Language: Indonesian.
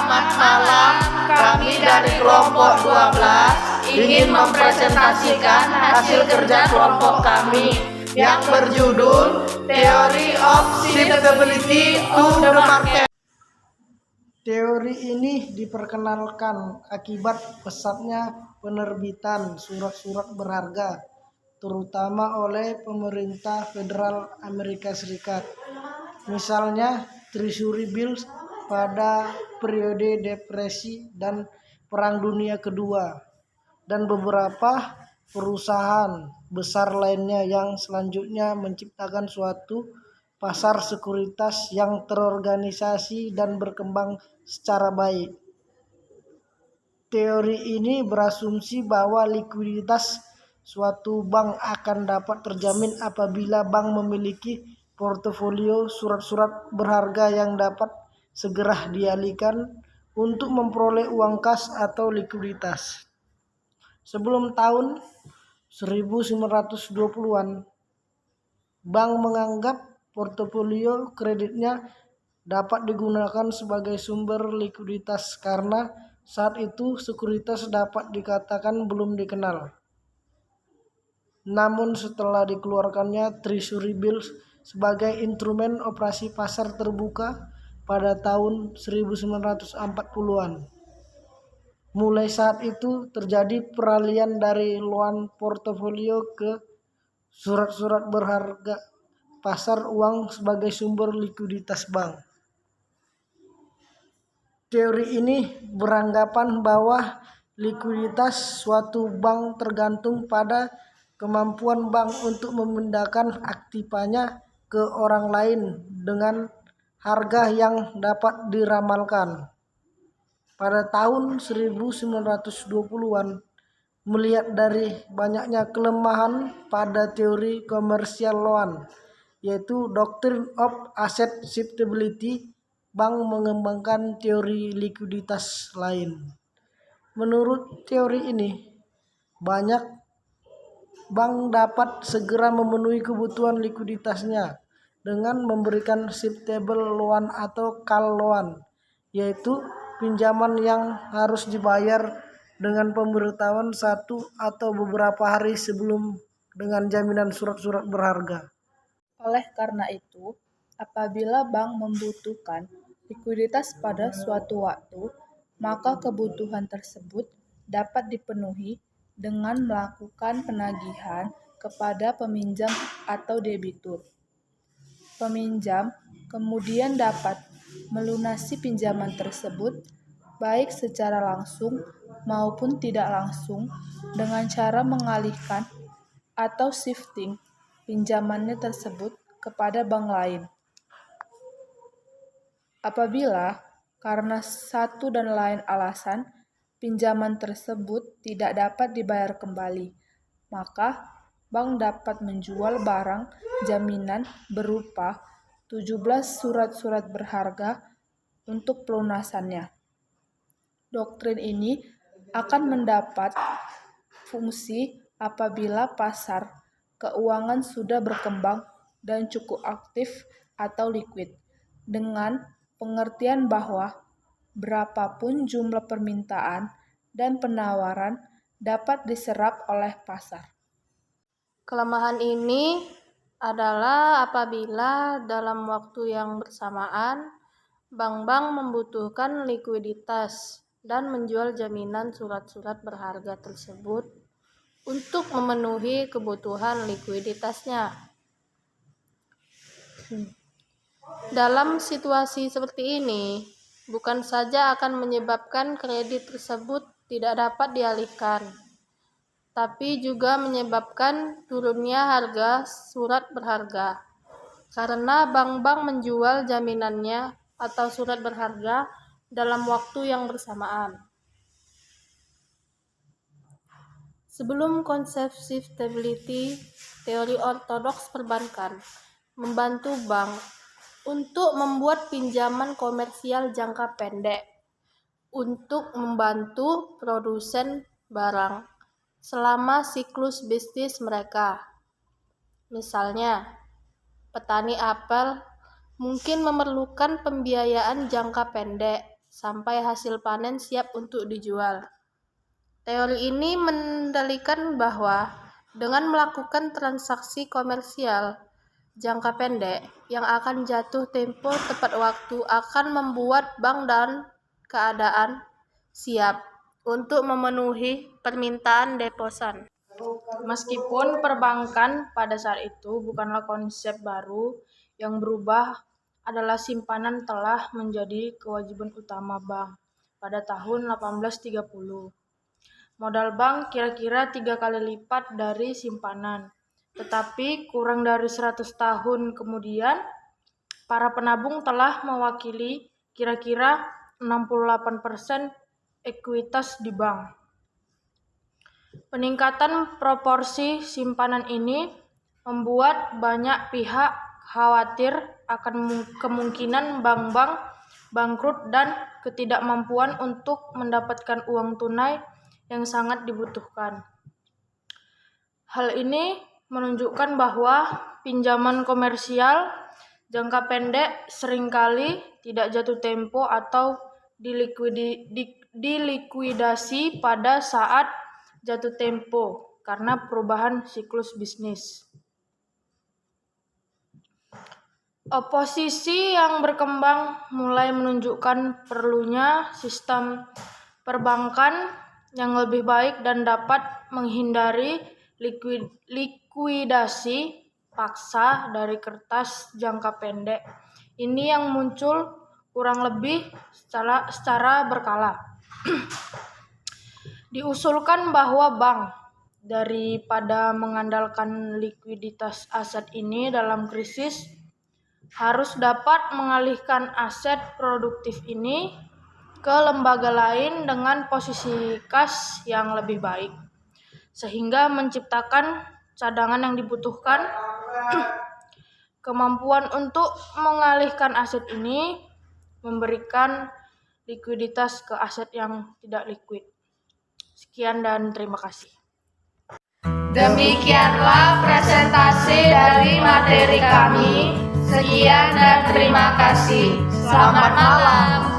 Selamat malam, kami dari kelompok 12 ingin mempresentasikan hasil kerja kelompok kami yang berjudul Theory of Shiftability to the Market. Teori ini diperkenalkan akibat pesatnya penerbitan surat-surat berharga, terutama oleh pemerintah federal Amerika Serikat. Misalnya Treasury Bills pada periode Depresi dan Perang Dunia Kedua, dan beberapa perusahaan besar lainnya yang selanjutnya menciptakan suatu pasar sekuritas yang terorganisasi dan berkembang secara baik. Teori ini berasumsi bahwa likuiditas suatu bank akan dapat terjamin apabila bank memiliki portofolio surat-surat berharga yang dapat segera dialihkan untuk memperoleh uang kas atau likuiditas. Sebelum tahun 1920-an, bank menganggap portofolio kreditnya dapat digunakan sebagai sumber likuiditas karena saat itu sekuritas dapat dikatakan belum dikenal. Namun setelah dikeluarkannya Treasury Bills sebagai instrumen operasi pasar terbuka pada tahun 1940-an, mulai saat itu terjadi peralihan dari loan portofolio ke surat-surat berharga pasar uang sebagai sumber likuiditas bank. Teori ini beranggapan bahwa likuiditas suatu bank tergantung pada kemampuan bank untuk memindahkan aktivanya ke orang lain dengan harga yang dapat diramalkan. Pada tahun 1920-an, melihat dari banyaknya kelemahan pada teori commercial loan, yaitu Doctrine of Asset Shiftability, bank mengembangkan teori likuiditas lain. Menurut teori ini, banyak bank dapat segera memenuhi kebutuhan likuiditasnya dengan memberikan shiftable loan atau call loan, yaitu pinjaman yang harus dibayar dengan pemberitahuan satu atau beberapa hari sebelum dengan jaminan surat-surat berharga. Oleh karena itu, apabila bank membutuhkan likuiditas pada suatu waktu, maka kebutuhan tersebut dapat dipenuhi dengan melakukan penagihan kepada peminjam atau debitur. Peminjam kemudian dapat melunasi pinjaman tersebut baik secara langsung maupun tidak langsung dengan cara mengalihkan atau shifting pinjamannya tersebut kepada bank lain. Apabila karena satu dan lain alasan pinjaman tersebut tidak dapat dibayar kembali, maka bank dapat menjual barang jaminan berupa 17 surat-surat berharga untuk pelunasannya. Doktrin ini akan mendapat fungsi apabila pasar keuangan sudah berkembang dan cukup aktif atau liquid, dengan pengertian bahwa berapapun jumlah permintaan dan penawaran dapat diserap oleh pasar. Kelemahan ini adalah apabila dalam waktu yang bersamaan bank-bank membutuhkan likuiditas dan menjual jaminan surat-surat berharga tersebut untuk memenuhi kebutuhan likuiditasnya. Dalam situasi seperti ini, bukan saja akan menyebabkan kredit tersebut tidak dapat dialihkan, tapi juga menyebabkan turunnya harga surat berharga, karena bank-bank menjual jaminannya atau surat berharga dalam waktu yang bersamaan. Sebelum konsep shiftability, teori ortodoks perbankan membantu bank untuk membuat pinjaman komersial jangka pendek untuk membantu produsen barang selama siklus bisnis mereka. Misalnya, petani apel mungkin memerlukan pembiayaan jangka pendek sampai hasil panen siap untuk dijual. Teori ini mendalilkan bahwa dengan melakukan transaksi komersial jangka pendek yang akan jatuh tempo tepat waktu akan membuat bank dan keadaan siap untuk memenuhi permintaan deposan. Meskipun perbankan pada saat itu bukanlah konsep baru, yang berubah adalah simpanan telah menjadi kewajiban utama bank pada tahun 1830. Modal bank kira-kira 3 kali lipat dari simpanan. Tetapi kurang dari 100 tahun kemudian, para penabung telah mewakili kira-kira 68% ekuitas di bank. Peningkatan proporsi simpanan ini membuat banyak pihak khawatir akan kemungkinan bank-bank bangkrut dan ketidakmampuan untuk mendapatkan uang tunai yang sangat dibutuhkan. Hal ini menunjukkan bahwa pinjaman komersial jangka pendek seringkali tidak jatuh tempo atau dilikuidasi pada saat jatuh tempo karena perubahan siklus bisnis. Oposisi yang berkembang mulai menunjukkan perlunya sistem perbankan yang lebih baik dan dapat menghindari likuidasi paksa dari kertas jangka pendek. Ini yang muncul kurang lebih secara berkala. Diusulkan bahwa bank daripada mengandalkan likuiditas aset ini dalam krisis harus dapat mengalihkan aset produktif ini ke lembaga lain dengan posisi kas yang lebih baik, sehingga menciptakan cadangan yang dibutuhkan. Kemampuan untuk mengalihkan aset ini memberikan likuiditas ke aset yang tidak likuid. Sekian dan terima kasih. Demikianlah presentasi dari materi kami. Sekian dan terima kasih. Selamat malam.